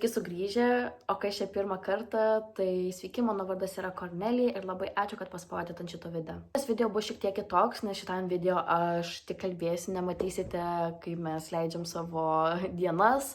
Sveiki sugrįžę, o kai čia pirmą kartą, tai sveiki, mano vardas yra Kornelija ir labai ačiū, kad paspaudėte ant šito video. Šis video bus šiek tiek kitoks, nes šitam video aš tik kalbėsiu, nematysite, kaip mes leidžiam savo dienas.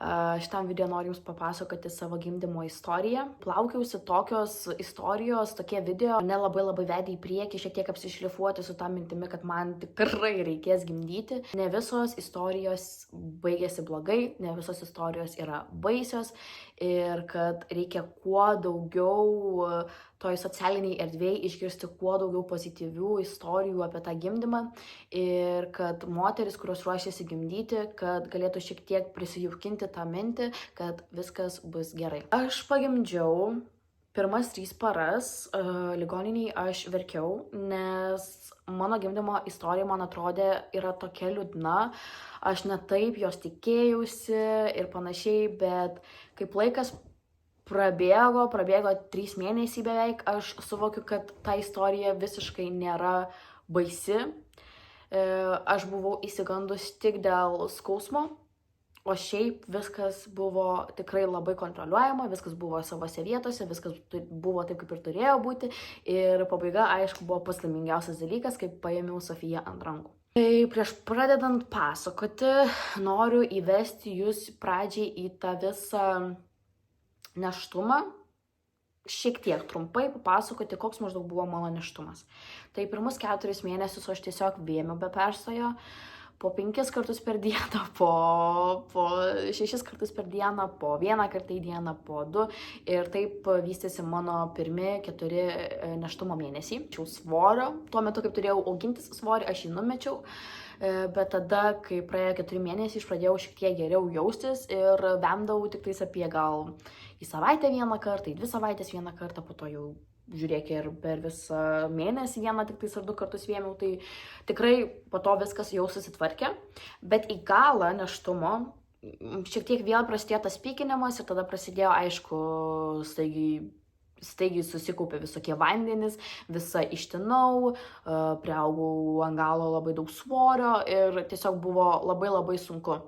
Šitam video noriu Jums papasakoti savo gimdymo istoriją. Plaukiausi tokios istorijos, tokie video mane labai vedė į priekį, šiek tiek apsišlifuoti su tą mintimi, kad man tikrai reikės gimdyti. Ne visos istorijos baigėsi blogai, ne visos istorijos yra baisios ir kad reikia kuo daugiau toj socialiniai erdvėj išgirsti kuo daugiau pozityvių istorijų apie tą gimdymą ir kad moteris, kurios ruošiasi gimdyti, kad galėtų šiek tiek prisijaukinti tą mintį, kad viskas bus gerai. Aš pagimdžiau pirmas 3 paras, ligoniniai aš verkiau, nes mano gimdymo istorija, man atrodė, yra tokia liūdna. Aš ne taip jos tikėjausi ir panašiai, bet kaip laikas prabėgo 3 mėnesiai beveik, aš suvokiu, kad ta istorija visiškai nėra baisi. Aš buvau įsigandus tik dėl skausmo, o šiaip viskas buvo tikrai labai kontroliuojama, viskas buvo savose vietose, viskas buvo taip, kaip ir turėjo būti. Ir pabaiga, aišku, buvo pats laimingiausias dalykas, kai paėmiau Sofiją ant rankų. Tai prieš pradedant pasakoti, noriu įvesti jūs pradžiai į tą visą nėštumą, šiek tiek trumpai papasakoti, koks maždaug buvo mano nėštumas. Tai pirmus 4 mėnesius aš tiesiog vėmiau be perstojo, po 5 kartus per dieną, po 6 kartus per dieną, po 1 kartą į dieną, po 2. Ir taip vystėsi mano pirmi 4 nėštumo mėnesiai. Svorio, tuo metu, kaip turėjau augintis svorį, aš jį numečiau. Bet tada, kai praėjo 4 mėnesiai, aš pradėjau šiek tiek geriau jaustis ir vemdavau tik tais apie gal į savaitę 1 kartą, į 2 savaitės 1 kartą, po to jau žiūrėk ir per visą mėnesį 1 tik tais ar 2 kartus vėmiau, tai tikrai po to viskas jau susitvarkė. Bet į galą nėštumo šiek tiek vėl prasidėjo tas pykinimas ir tada prasidėjo, aišku, staigiai susikaupė visokie vandenys, visą ištinau, priaugau ant galo labai daug svorio ir tiesiog buvo labai sunku.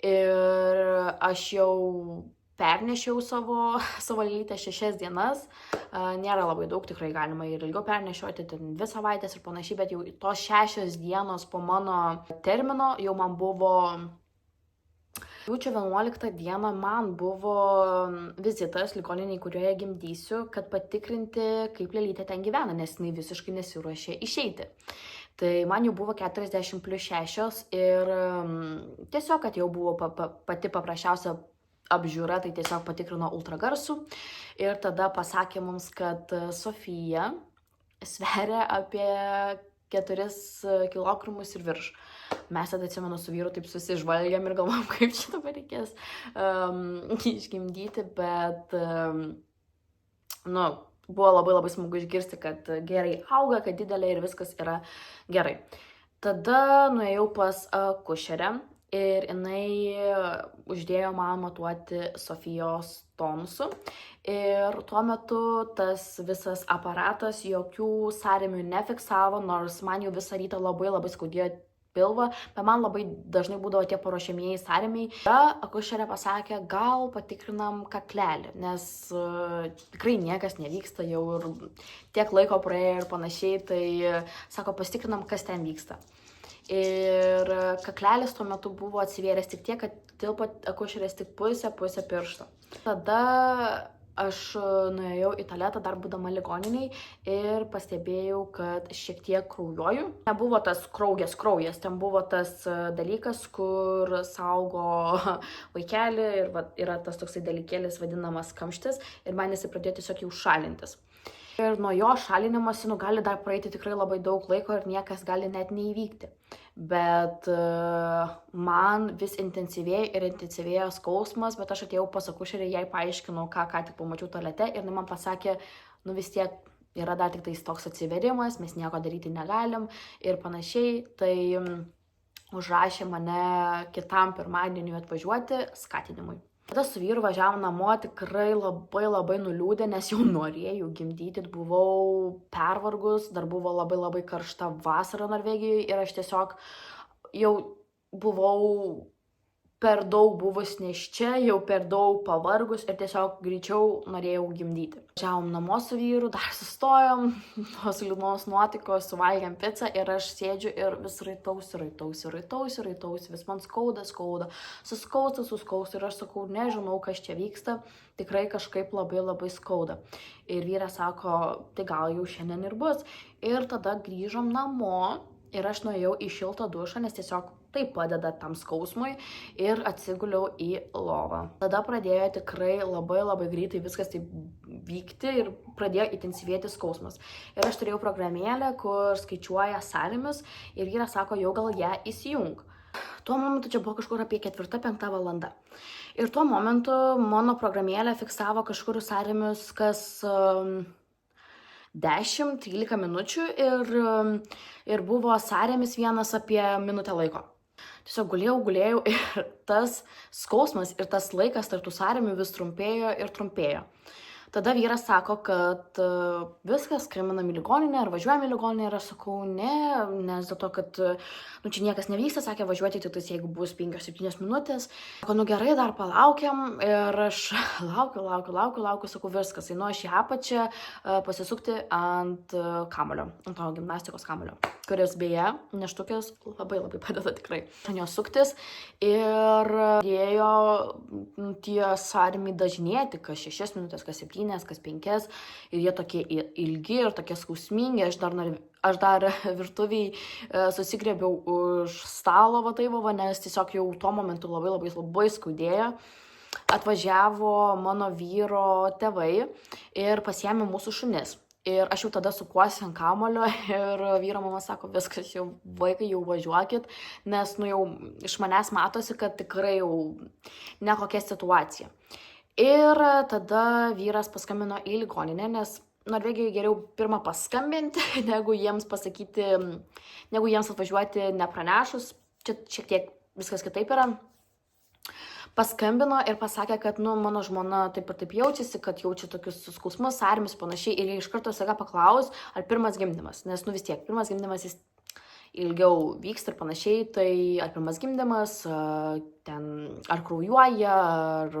Ir aš jau pernešiau savo lytę 6 dienas, nėra labai daug, tikrai galima ir ilgiau pernešioti, 2 savaitės ir panašiai, bet jau tos 6 dienos po mano termino jau man buvo... Rugpjūčio 11 dieną man buvo vizitas ligoniniai, kurioje gimdysiu, kad patikrinti, kaip lėlytė ten gyvena, nes jinai visiškai nesiruošė išeiti. Tai man jau buvo 40+6 ir tiesiog, kad jau buvo pati paprasčiausia apžiūra, tai tiesiog patikrino ultragarsų ir tada pasakė mums, kad Sofija sveria apie 4 kilogramus ir virš. Mes tada, atsimenu, su vyru taip susižvalgiam ir galvom, kaip čia dabar reikės išgimdyti, bet buvo labai smagu išgirsti, kad gerai auga, kad didelė ir viskas yra gerai. Tada nuėjau pas akušerę ir jinai uždėjo man matuoti Sofijos tonusų. Ir tuo metu tas visas aparatas jokių sąrėmių nefiksavo, nors man jau visą rytą labai skaudėjo pilvą, bet man labai dažnai būdavo tie paruošiamieji sąrėmiai. Akušerė pasakė, gal patikrinam kaklelį, nes tikrai niekas nevyksta, jau ir tiek laiko praėjo ir panašiai, tai sako, pasitikrinam, kas ten vyksta. Ir kaklelis tuo metu buvo atsivėręs tik tiek, kad tilpo akušerės tik pusė piršto. Tada aš nuėjau į tualetą dar būdama ligoniniai ir pastebėjau, kad šiek tiek kraujuoju. Nebuvo tas kraujas, ten buvo tas dalykas, kur saugo vaikelį ir yra tas toksai dalykėlis vadinamas kamštis ir man jisai pradėjo tiesiog jau šalintis. Ir nuo jo šalinimas gali dar praeiti tikrai labai daug laiko ir niekas gali net neįvykti. Bet man vis intensyvėjo skausmas, bet aš atėjau pas akušerį, jai paaiškinau, ką tik pamačiau tualete ir man pasakė, vis tiek yra dar tik tais toks atsiverimas, mes nieko daryti negalim ir panašiai. Tai užrašė mane kitam pirmadieniui atvažiuoti skatinimui. Tada su vyru važiavom namo tikrai labai nuliūdę, nes jau norėjau gimdyti, buvau pervargus, dar buvo labai karšta vasara Norvegijoje ir aš tiesiog jau buvau per daug buvus nėščia, jau per daug pavargus ir tiesiog greičiau norėjau gimdyti. Važiavom namo su vyru, dar sustojom, tos liūdnos nuotaikos, suvalgėm pizzą ir aš sėdžiu ir vis raitausi, vis man skauda, suskausta ir aš sakau, nežinau, kas čia vyksta, tikrai kažkaip labai skauda. Ir vyras sako, tai gal jau šiandien ir bus. Ir tada grįžom namo ir aš nuėjau į šiltą dušą, nes tiesiog tai padeda tam skausmui ir atsiguliau į lovą. Tada pradėjo tikrai labai greitai viskas taip vykti ir pradėjo intensyvėti skausmas. Ir aš turėjau programėlę, kur skaičiuoja sąrėmius ir vyras sako, jau gal ją įsijung. Tuo momentu čia buvo kažkur apie 4-5 valanda. Ir tuo momentu mano programėlė fiksavo kažkur sąrėmius kas 10-13 minučių ir buvo sąrėmis vienas apie minutę laiko. Tiesiog gulėjau ir tas skausmas ir tas laikas tarp tų sąrėmių vis trumpėjo. Tada vyras sako, kad viskas, skambinam į ligoninę ar važiuojam į ligoninę ir aš sakau, ne, nes dėl to, kad čia niekas nevyksta, sakė, važiuoti tik tais, jeigu bus 5-7 minutės. Sako, gerai, dar palaukiam ir aš laukiu, sakau, viskas, einu aš į apačią pasisukti ant kamulio, ant to gimnastikos kamulio, kuris beje, neštukės labai padeda tikrai. Ant jo suktis ir dėjo tie sąrėmiai dažnėti, kas 6 minutės, kas 7, kas 5 ir jie tokie ilgi ir tokie skausmingi. Aš dar virtuviai susigriebiau už stalo nes tiesiog jau tuo momentu labai skaudėjo. Atvažiavo mano vyro tėvai ir pasiėmė mūsų šunis. Ir aš jau tada sukuosi ant kamulio ir vyro mama sako, viskas jau, vaikai, jau važiuokit, nes jau iš manęs matosi, kad tikrai jau nekokia situacija. Ir tada vyras paskambino į ligoninę, nes Norvegijoje geriau pirmą paskambinti, negu jiems atvažiuoti nepranešus. Čia šiek tiek viskas kitaip yra. Paskambino ir pasakė, kad mano žmona taip ir taip jaučiasi, kad jaučia tokius skausmus, sąrėmius panašiai. Ir jie iš karto save paklaus, ar pirmas gimdymas. Nes vis tiek, pirmas gimdymas jis ilgiau vyksta ir panašiai, tai ar pirmas gimdymas, ar kraujuoja, ar,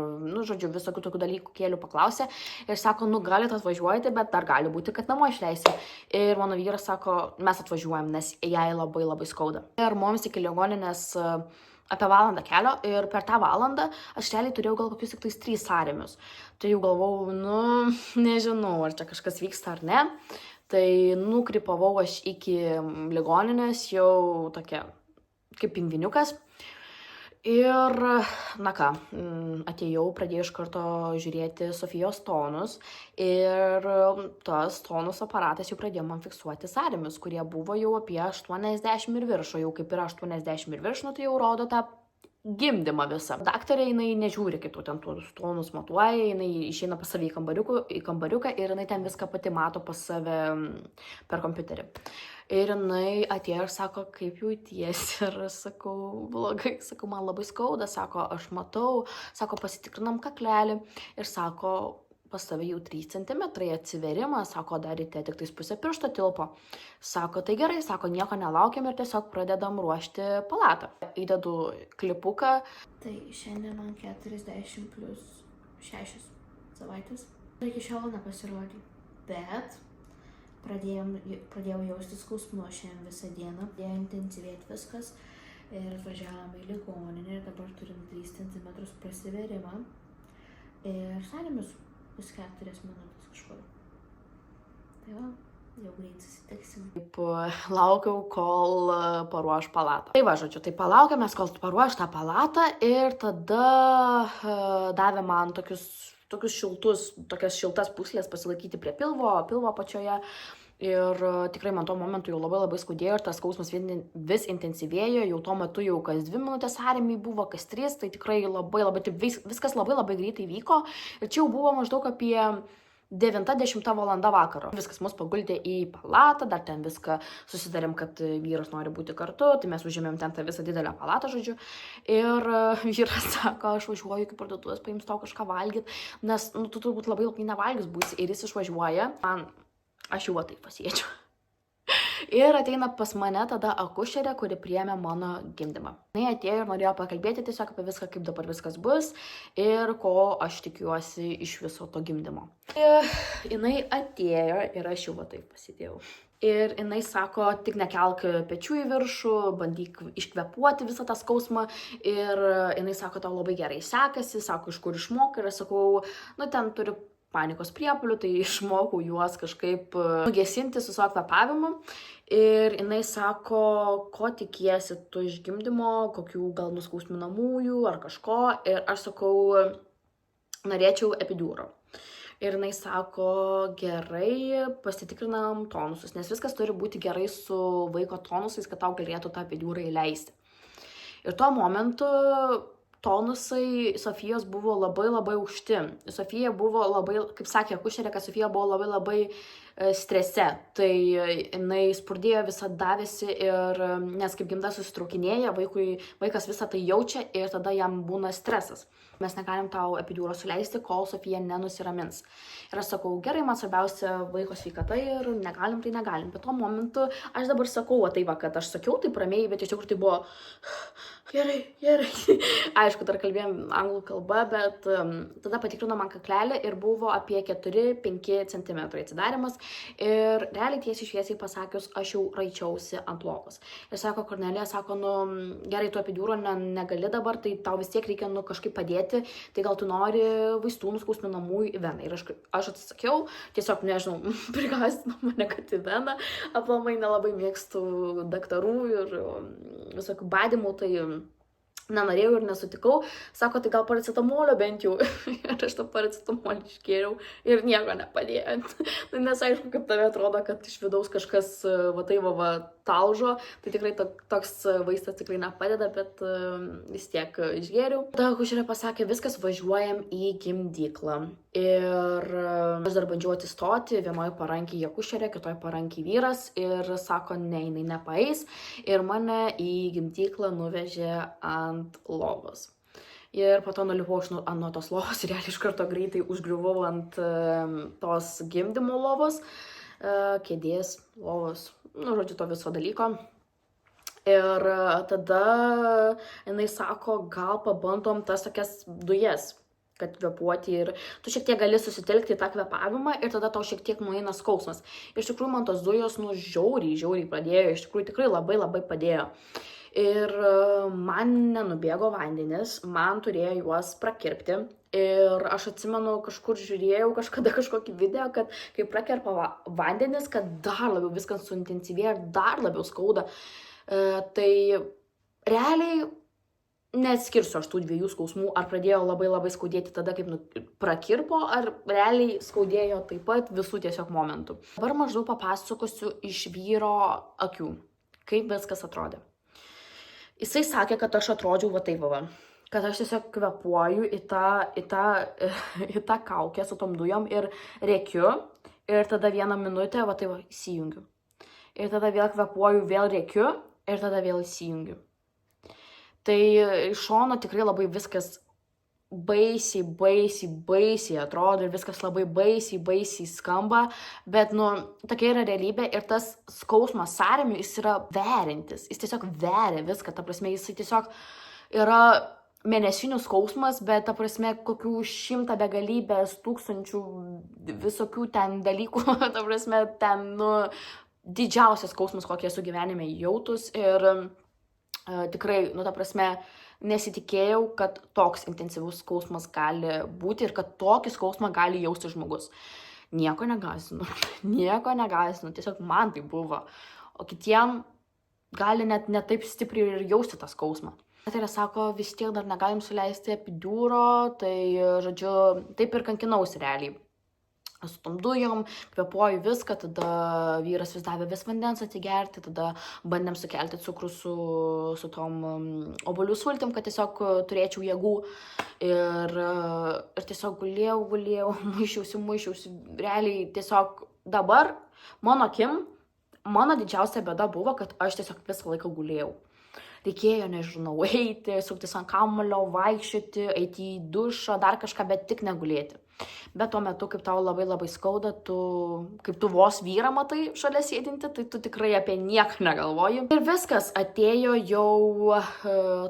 žodžiu, visokių tokių dalykų kėlių paklausė. Ir sako, galite atvažiuoti, bet dar gali būti, kad namo išleisi. Ir mano vyras sako, mes atvažiuojam, nes jai labai skauda. Ir mums iki ligoninės apie valandą kelio ir per tą valandą aš realiai turėjau gal kokius tik tais 3 sąrėmius. Tai jau galvau, nežinau, ar čia kažkas vyksta ar ne. Tai nukrypavau aš iki ligoninės jau tokia kaip pingviniukas. Ir, atėjau, pradėjau iš karto žiūrėti Sofijos tonus ir tas tonus aparatas jau pradėjo man fiksuoti sąrėmius, kurie buvo jau apie 80 ir virš, o jau kaip yra 80 ir virš, tai jau rodo tą gimdymą visą. Daktarė, jinai nežiūri, kaip tu ten tuos tonus matuoja, jinai išeina pas save į kambariuką ir jinai ten viską pati mato pas save per kompiuterį. Ir jinai atėjo ir sako, kaip jautiesi, ir sakau, blogai, sakau, man labai skauda, sako, aš matau, sako, pasitikrinam kaklelį ir sako, pas tave jau 3 cm atsiverimas, sako, dar ryte tik tais pusę piršto tilpo. Sako, tai gerai, sako, nieko nelaukiam ir tiesiog pradedam ruošti palatą. Įdedu klipuką. Tai šiandien man 40 plus 6 savaitės. Iki šiol nepasirodė, bet pradėjau jausti skausmų šiandien visą dieną. Pradėjo intensyvėti viskas ir atvažiavome į ligoninę ir dabar turim 3 cm prasiverimą ir sąrėmius bus 4 minutės kažkur. Tai va, jau greit susitiksim. Taip, laukiau, kol paruoš palatą. Tai va, žodžiu, tai palaukėmės, kol paruoš tą palatą ir tada davė man tokias šiltas pūslės pasilaikyti prie pilvo apačioje. Ir tikrai man tuo momentu jau labai skaudėjo ir tas skausmas vis intensyvėjo, jau tuo metu jau kas 2 minutės sąrėmiai buvo, kas 3, tai tikrai viskas labai greitai vyko. Ir čia jau buvo maždaug apie 9-10 valanda vakaro. Viskas mus paguldė į palatą, dar ten viską susidarėm, kad vyras nori būti kartu, tai mes užėmėm ten tą visą didelę palatą, žodžiu. Ir vyras sako, aš važiuoju iki parduotuvės, paims tau kažką valgyt, nes tu turbūt labai nevalgys būsi. Ir jis išvažiuoja, aš jau taip pasiečiau. Ir ateina pas mane tada akušerė, kuri priėmė mano gimdymą. Jis atėjo ir norėjo pakalbėti tiesiog apie viską, kaip dabar viskas bus ir ko aš tikiuosi iš viso to gimdymo. Ir jinai atėjo ir aš jau va taip pasidėjau. Ir jinai sako, tik nekelk pečių į viršų, bandyk iškvepuoti visą tą skausmą. Ir jinai sako, tau labai gerai sekasi, sako, iš kur išmokai. Ir aš sakau, nu ten turiu panikos priepuolių, tai išmokau juos kažkaip nugesinti su savo kvepavimu. Ir jinai sako, ko tikiesi tu iš gimdymo, kokių gal nuskausminamųjų ar kažko. Ir aš sakau, norėčiau epidiūro. Ir jinai sako, gerai, pasitikrinam tonusus, nes viskas turi būti gerai su vaiko tonusais, kad tau galėtų tą epidiūrą įleisti. Ir tuo momentu tonusai Sofijos buvo labai aukšti. Sofija buvo labai, kaip sakė akušerė, kad Sofija buvo labai strese. Tai jinai spurdėjo, visą davėsi ir, nes kaip gimda susitraukinėja, vaikas visą tai jaučia ir tada jam būna stresas. Mes negalim tau epidiūro suleisti, kol Sofija nenusiramins. Ir aš sakau, gerai, man svarbiausia vaiko sveikata ir negalim, tai negalim. Bet tuo momentu aš dabar sakau, tai va, kad aš sakiau taip ramiai, bet iš tikrųjų tai buvo gerai. Aišku, dar kalbėjom anglų kalba, bet tada patikrino man kaklelį ir buvo apie 4-5 cm atsidarimas. Ir realiai tiesiai šviesiai pasakius, aš jau raičiausi ant lovos. Ir sako, Kornelija, sako, nu gerai, tu epidiūro negali dabar, tai tau vis tiek reikia kažkaip padėti. Tai gal tu nori vaistų nuskausminamųjų į veną. Ir aš atsisakiau, tiesiog, nežinau, prigąstino mane, kad į veną. Aplamai nelabai mėgstu daktarų ir visokių badymų, tai nenorėjau ir nesutikau. Sako, tai gal paracetamolio bent jau. Ir aš tą paracetamolį išgėriau ir nieko nepadėjo. Nes aišku, kaip tave atrodo, kad iš vidaus kažkas talžo. Tai tikrai toks vaistas tikrai nepadeda, bet vis tiek išgėriau. Tada akušerė pasakė, viskas, važiuojam į gimdyklą. Ir aš dar bandžiau atsistoti, vienoj parankėje akušerė, kitoj parankėje vyras. Ir sako, ne, jinai nepaeis. Ir mane į gimdyklą nuvežė ant lovos. Ir po to nulipau nuo tos lovos ir iš karto greitai užgriuvau ant tos gimdymo lovos, kėdės, lovos, nu, žodžiu, to viso dalyko. Ir tada jinai sako, gal pabandom tas tokias dujas, kad kvepuoti ir tu šiek tiek gali susitelkti į tą kvepavimą ir tada tau šiek tiek nueina skausmas. Iš tikrųjų, man tos dujos, nu, žiauriai padėjo, iš tikrųjų tikrai labai padėjo. Ir man nenubėgo vandenis, man turėjo juos prakirpti. Ir aš atsimenu, kažkur žiūrėjau kažkada kažkokį video, kad kai prakerpa vandenis, kad dar labiau viskas suintensyvėja ir dar labiau skauda. Tai realiai neatskirsiu aš tų dviejų skausmų, ar pradėjo labai skaudėti tada, kaip prakirpo, ar realiai skaudėjo taip pat visų tiesiog momentų. Dabar maždaug papasakosiu iš vyro akių, kaip viskas atrodė. Jisai sakė, kad aš atrodžiau va taip va, kad aš tiesiog kvepuoju į tą kaukę su tom dujom ir rėkiu ir tada vieną minutę va taip va įsijungiu. Ir tada vėl kvepuoju, vėl rėkiu ir tada vėl įsijungiu. Tai iš šono tikrai labai viskas baisiai atrodo ir viskas labai baisiai skamba, bet, nu, tokia yra realybė ir tas skausmas sąrėmių, jis yra veriantis, jis tiesiog veria viską, ta prasme, jis tiesiog yra mėnesinių skausmas, bet, ta prasme, kokių 100 begalybės tūkstančių visokių ten dalykų, ta prasme, ten, nu, didžiausias skausmas, kokį esu gyvenime jautus ir tikrai, nu, ta prasme, nesitikėjau, kad toks intensyvus skausmas gali būti ir kad tokį skausmą gali jausti žmogus. Nieko negąsdinu, tiesiog man tai buvo. O kitiem gali net taip stipriai ir jausti tą skausmą. Tai sako, vis tiek dar negalim suleisti epidiūro, tai, žodžiu, taip ir kankinausi realiai. Su tom dujom, kvepuoju viską, tada vyras vis davė vis vandens atsigerti, tada bandėm sukelti cukrų su tom obuolių sultim, kad tiesiog turėčiau jėgų. Ir tiesiog gulėjau, maišiausi. Realiai tiesiog dabar mano akim, mano didžiausia bėda buvo, kad aš tiesiog visą laiką gulėjau. Reikėjo, nežinau, eiti, suktis ant kamulio, vaikščioti, eiti į dušą, dar kažką, bet tik negulėti. Bet tuo metu, kaip tau labai labai skauda, kaip tu vos vyrą matai šalia sėdinti, tai tu tikrai apie nieką negalvoji. Ir viskas, atėjo jau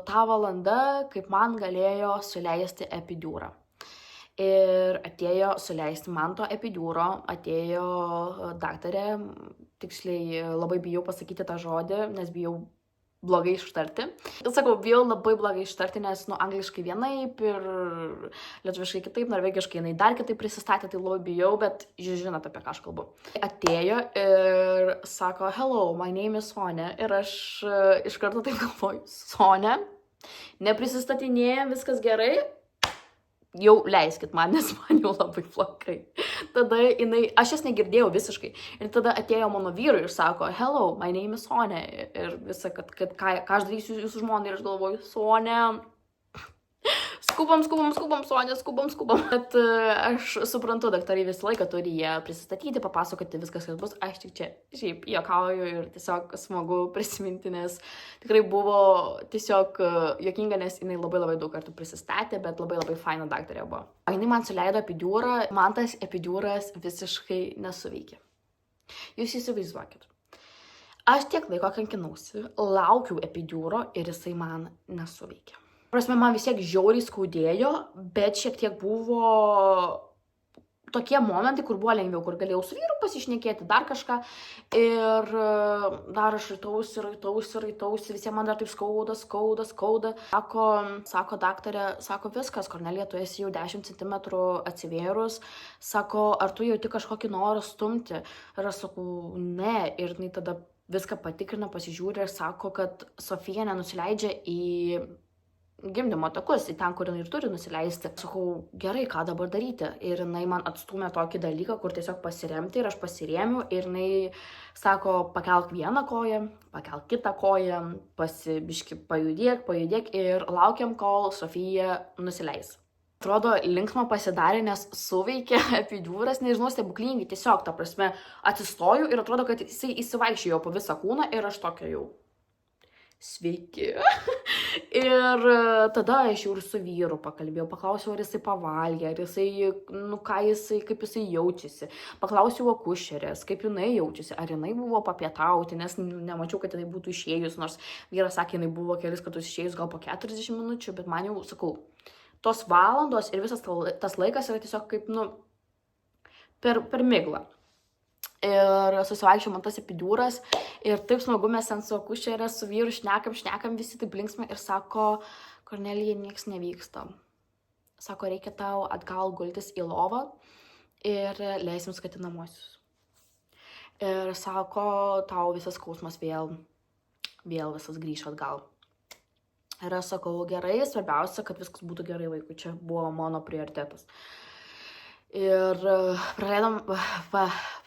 ta valanda, kaip man galėjo suleisti epidiūrą. Ir atėjo suleisti man to epidiūro, atėjo daktarė, tiksliai labai bijau pasakyti tą žodį, nes bijau blogai ištarti. Sakau, bijau labai blogai ištarti, nes, angliškai vienaip ir lietuviškai kitaip, norvegiškai jinai dar kitaip prisistatė, tai labai bijau, bet jūs žinote, apie ką aš kalbu. Atėjo ir sako, hello, my name is Sonia. Ir aš iš karto taip galvoju, Sonia, neprisistatinėja, viskas gerai. Jau leiskit man, nes man jau labai blogai. Tada aš jas negirdėjau visiškai. Ir tada atėjo mano vyrui ir sako, hello, my name is Sonia. Ir visa, kad ką aš darysiu jūsų žmonai. Ir aš galvoju, Sonia, skubam, Sonia, skubam. Bet aš suprantu, daktarai visą laiką turi jie prisistatyti, papasakoti viskas, kas bus. Aš tik čia šiaip juokauju ir tiesiog smagu prisiminti, nes tikrai buvo tiesiog juokinga, nes jinai labai daug kartų prisistatė, bet labai faina daktarė buvo. Jinai man suleido epidiūrą, man tas epidiūras visiškai nesuveikė. Jūs įsivaizduokit. Aš tiek laiko kankinausi, laukiau epidiūro ir jisai man nesuveikė. Prasme, man vis tiek žiauriai skaudėjo, bet šiek tiek buvo tokie momentai, kur buvo lengviau, kur galėjau su vyru pasišnekėti, dar kažką. Ir dar aš raitausi, visiems man dar taip skauda. Sako daktarė, sako viskas, Kornelija, tu esi jau 10 cm atsivėrus. Sako, ar tu jauti kažkokį norą stumti? Ir aš sakau, ne. Ir jinai tada viską patikrina, pasižiūri ir sako, kad Sofija nenusileidžia į gimdymo takus, į ten, kur jinai ir turi nusileisti. Sakau, gerai, ką dabar daryti? Ir jinai man atstūmė tokį dalyką, kur tiesiog pasiremti ir aš pasirėmiau ir jinai sako, pakelk vieną koją, pakelk kitą koją, biški pajudėk ir laukiam, kol Sofija nusileis. Atrodo, linksma pasidarė, nes suveikė epidiūras, nežinau, stebuklingai, tiesiog, ta prasme, atsistoju ir atrodo, kad jisai įsivaikščiojo po visą kūną ir aš tokia jau. Sveiki. Ir tada aš jau ir su vyru pakalbėjau, paklausiau, ar jisai pavalgė, ar jisai, kaip jisai jaučiasi. Paklausiau akušerės, kaip jinai jaučiasi, ar jinai buvo papietauti, nes nemačiau, kad jinai būtų išėjus, nors vyras sakė, jinai buvo kelis kartus išėjus, gal po 40 minučių, bet man jau, sakau, tos valandos ir visas tas laikas yra tiesiog kaip, per miglą. Ir susivaikščiau man tas epidiūras ir taip smagu mes ant su akušerė, su vyru šnekam, visi taip linksmai ir sako, Kornelija, nieks nevyksta. Sako, reikia tau atgal gultis į lovą ir leisim skatinamuosius. Ir sako, tau visas skausmas vėl visas grįš atgal. Ir aš sakau, gerai, svarbiausia, kad viskas būtų gerai vaikui, čia buvo mano prioritetas. Ir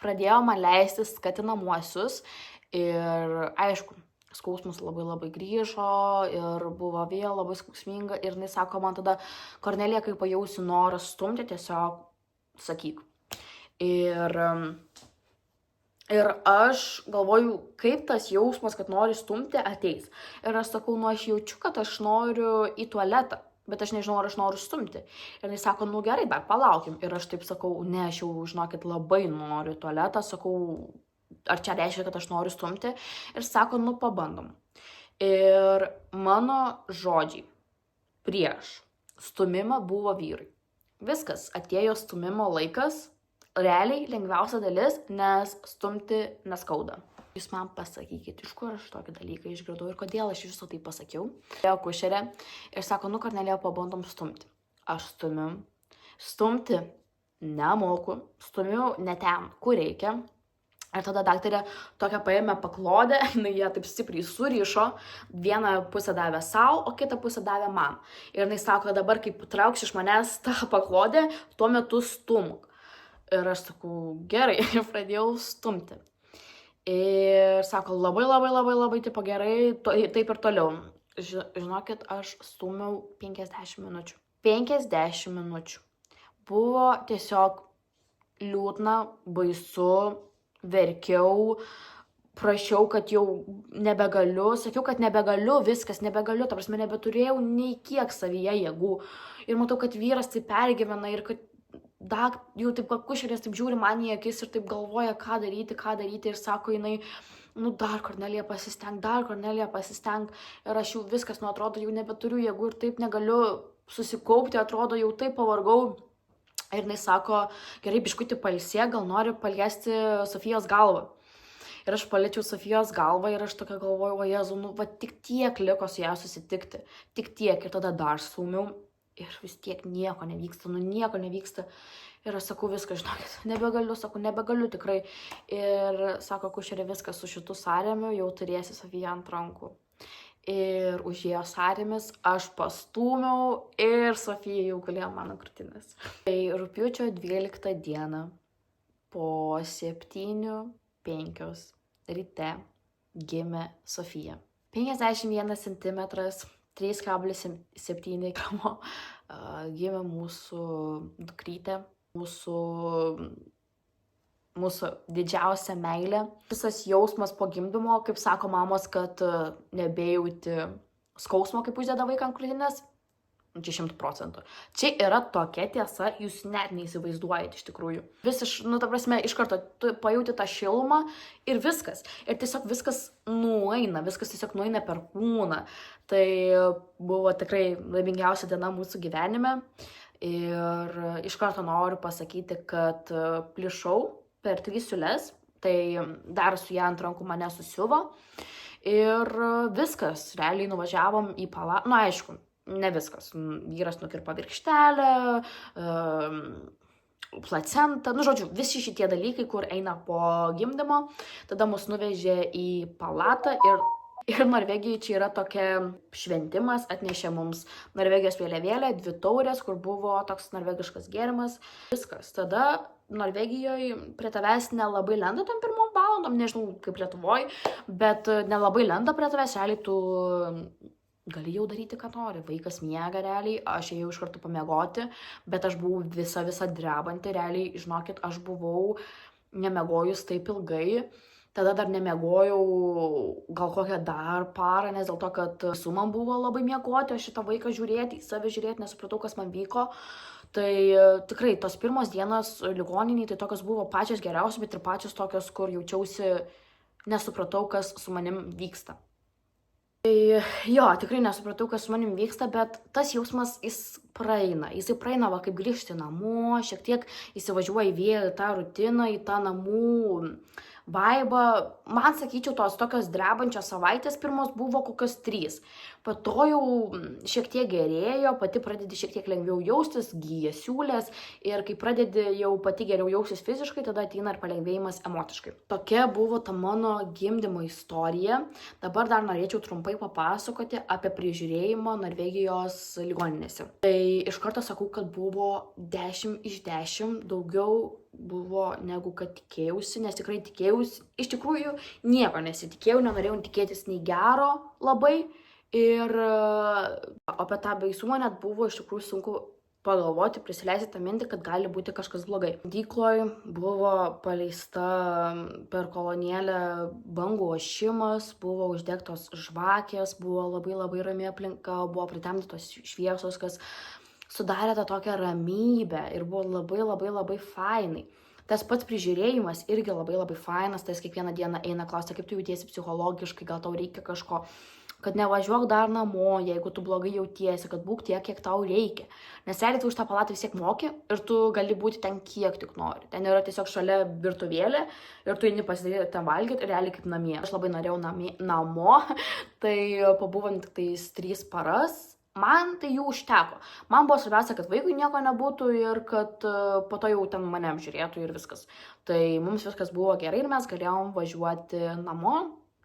pradėjo man leisti skatinamuosius ir aišku, skausmas labai grįžo ir buvo vėl labai skausminga ir jinai sako man tada, Kornelija, kai pajausi norą stumti, tiesiog sakyk. Ir aš galvoju, kaip tas jausmas, kad nori stumti, ateis. Ir aš sakau, aš jaučiu, kad aš noriu į tualetą. Bet aš nežinau, ar aš noriu stumti. Ir jis sako, gerai, dar palaukim. Ir aš taip sakau, ne, aš jau, žinokit, labai noriu tualetą. Sakau, ar čia reiškia, kad aš noriu stumti? Ir sako, pabandom. Ir mano žodžiai prieš stumimą buvo vyrai. Viskas, atėjo stumimo laikas. Realiai lengviausia dalis, nes stumti neskauda. Jūs man pasakykit, iš kur aš tokį dalyką išgirdau ir kodėl aš viso tai pasakiau. Akušerė ir sako, Kornelija, pabandom stumti. Aš stumiu. Stumti nemoku. Stumiu ne ten, kur reikia. Ir tada daktarė tokia paėmė paklodę, jinai ją taip stipriai surišo. Vieną pusę davė savo, o kitą pusę davė man. Ir jinai sako, dabar kaip trauks iš manęs tą paklodę, tuo metu stumk. Ir aš sakau, gerai, ir pradėjau stumti. Ir sako, labai tipo gerai, taip ir toliau. Žinokit, aš stumiau 50 minučių. 50 minučių. Buvo tiesiog liūdna, baisu, verkiau, prašiau, kad jau nebegaliu, sakiau, kad nebegaliu, viskas, nebegaliu, ta prasme, nebeturėjau nei kiek savyje jėgų. Ir matau, kad vyras taip pergyvena ir kad jau taip akušerės taip žiūri man į akis ir taip galvoja, ką daryti ir sako jinai, nu dar Kornelija pasistenk. Ir aš jau viskas, nu atrodo, jau nebeturiu jėgų ir taip negaliu susikaupti, atrodo, jau taip pavargau. Ir jinai sako, gerai, biškutį pailsėk, gal nori paliesti Sofijos galvą. Ir aš paliečiau Sofijos galvą ir aš tokia galvoju, o Jėzau, nu va tik tiek liko su ją susitikti, tik tiek. Ir tada dar stūmiau ir vis tiek nieko nevyksta. Ir aš sakau, viskas, žinokit, nebegaliu tikrai. Ir sako, akušerė, viskas su šitu sąrėmiu, jau turėsi Sofiją ant rankų. Ir užėjo sąrėmis, aš pastūmiau ir Sofija jau galėjo mano krūtinės. Tai rugpjūčio 12 dieną po 7:05 ryte gimė Sofija. 51 cm, 3,7 gramo gimė mūsų dukrytė, mūsų didžiausia meilė. Visas jausmas po gimdymo, kaip sako mamos, kad nebejauti skausmo, kaip uždeda vaiką ant krūtinės. Čia 100%. Čia yra tokia tiesa, jūs net neįsivaizduojate iš tikrųjų. Ta prasme, iš karto tu pajauti tą šilumą ir viskas. Ir tiesiog viskas nueina per kūną. Tai buvo tikrai laimingiausia diena mūsų gyvenime. Ir iš karto noriu pasakyti, kad plyšau per 3 siūles, tai dar su ją ant rankų mane susiuvo. Ir viskas, realiai nuvažiavom į palatą, nu aišku, ne viskas. Vyras nukirpo virkštelę, placentą, nu žodžiu, visi šitie dalykai, kur eina po gimdymo. Tada mus nuvežė į palatą ir Norvegijai čia yra tokia šventimas, atnešė mums Norvegijos vėliavėlę, 2 taurės, kur buvo toks norvegiškas gėrimas. Viskas. Tada Norvegijoje prie tavęs nelabai lenda tam 1 valandom, nežinau kaip Lietuvoj, bet nelabai lenda prie tavęs, realiai tu gali jau daryti, ką nori. Vaikas miega realiai, aš ėjau iš karto pamiegoti, bet aš buvau visa drebanti, realiai, žinokit, aš buvau nemiegojus taip ilgai, tada dar nemiegojau gal kokią dar parą, nes dėl to, kad su man buvo labai miegoti, aš šitą vaiką žiūrėti, į save žiūrėti, nesupratau, kas man vyko. Tai tikrai, tos pirmos dienos ligoninėje, tai tokios buvo pačios geriausios, bet ir pačios tokios, kur jaučiausi, nesupratau, kas su manim vyksta. Tai jo, tikrai nesupratau, kas su manim vyksta, bet tas jausmas, jisai praeina va kaip grįžti namo, šiek tiek įsivažiuoja į tą rutiną, į tą namų vaibą. Man, sakyčiau, tos tokios drebančios savaitės pirmos buvo kokios 3. Po to jau šiek tiek gerėjo, pati pradedi šiek tiek lengviau jaustis, gyja siūlės ir kai pradedi jau pati geriau jaustis fiziškai, tada ateina ir palengvėjimas emociškai. Tokia buvo ta mano gimdymo istorija. Dabar dar norėčiau trumpai papasakoti apie prižiūrėjimą Norvegijos ligoninėse. Tai iš karto sakau, kad buvo 10 iš 10, daugiau buvo negu kad tikėjausi, nes tikrai tikėjausi, iš tikrųjų nieko nesitikėjau, nenorėjau tikėtis nei gero labai. Ir apie tą baisumą net buvo iš tikrųjų sunku pagalvoti, prisileisti tą mintį, kad gali būti kažkas blogai. Gydykloj buvo paleista per kolonėlę bangų ošimas, buvo uždegtos žvakės, buvo labai rami aplinka, buvo pritemdytos šviesos, kas sudarė tą tokią ramybę ir buvo labai fainai. Tas pats prižiūrėjimas irgi labai fainas, tas kiekvieną dieną eina klausia, kaip tu jautiesi psichologiškai, gal tau reikia kažko, kad nevažiuok dar namo, jeigu tu blogai jautiesi, kad būk tiek, kiek tau reikia. Nes realiai tu už tą palatą vis tiek moki ir tu gali būti ten kiek tik nori. Ten yra tiesiog šalia virtuvėlė ir tu eini pasidaryti ten valgyti ir realiai kaip namie. Aš labai norėjau namo, tai pabuvom tik tais 3 paras. Man tai jų užteko. Man buvo svarbiausia, kad vaikui nieko nebūtų ir kad po to jau ten mane apžiūrėtų ir viskas. Tai mums viskas buvo gerai ir mes galėjom važiuoti namo.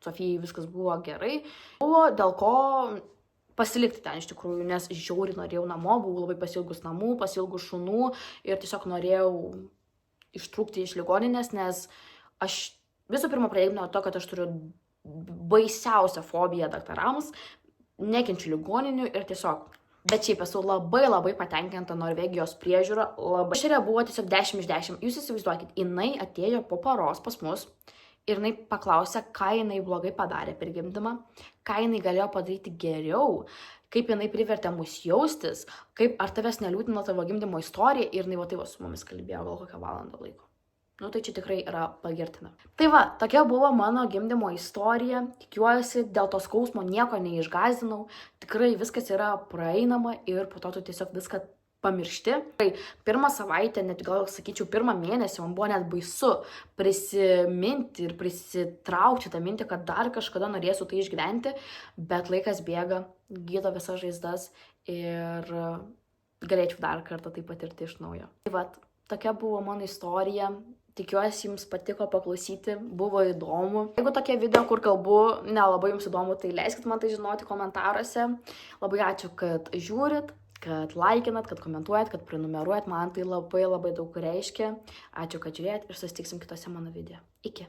Sofijai viskas buvo gerai. Buvo dėl ko pasilikti ten iš tikrųjų, nes žiauriai norėjau namo, buvau labai pasiilgus namų, pasiilgus šunų ir tiesiog norėjau ištrūkti iš ligoninės, nes aš visų pirma pradėjau nuo to, kad aš turiu baisiausią fobiją daktarams. Nekenčiu ligoninių ir tiesiog. Bet šiaip esu labai patenkinta Norvegijos priežiūra. Šalia buvo tiesiog 10 iš 10. Jūs įsivaizduokit, jinai atėjo po paros pas mus Ir jinai paklausė, ką jinai blogai padarė per gimdymą, ką jinai galėjo padaryti geriau, kaip jinai privertė mus jaustis, kaip ar tavęs neliūdino tavo gimdymo istorija, ir jinai va tai va su mumis kalbėjo gal kokią valandą laiko. Nu, tai čia tikrai yra pagirtina. Tai va, tokia buvo mano gimdymo istorija. Tikiuosi, dėl to skausmo nieko neišgąsdinau. Tikrai viskas yra praeinama ir po to tu tiesiog viską pamiršti. Tai pirmą savaitę, net gal sakyčiau, pirmą mėnesį man buvo net baisu prisiminti ir prisitraukti tą mintį, kad dar kažkada norėsiu tai išgyventi, bet laikas bėga, gydo visas žaizdas ir galėčiau dar kartą tai patirti iš naujo. Tai va, tokia buvo mano istorija. Tikiuosi, jums patiko paklausyti, buvo įdomu. Jeigu tokie video, kur kalbu, nelabai jums įdomu, tai leiskit man tai žinoti komentaruose. Labai ačiū, kad žiūrit, kad laikinat, kad komentuojat, kad prenumeruojat. Man tai labai daug reiškia. Ačiū, kad žiūrėjot ir susitiksim kitose mano video. Iki.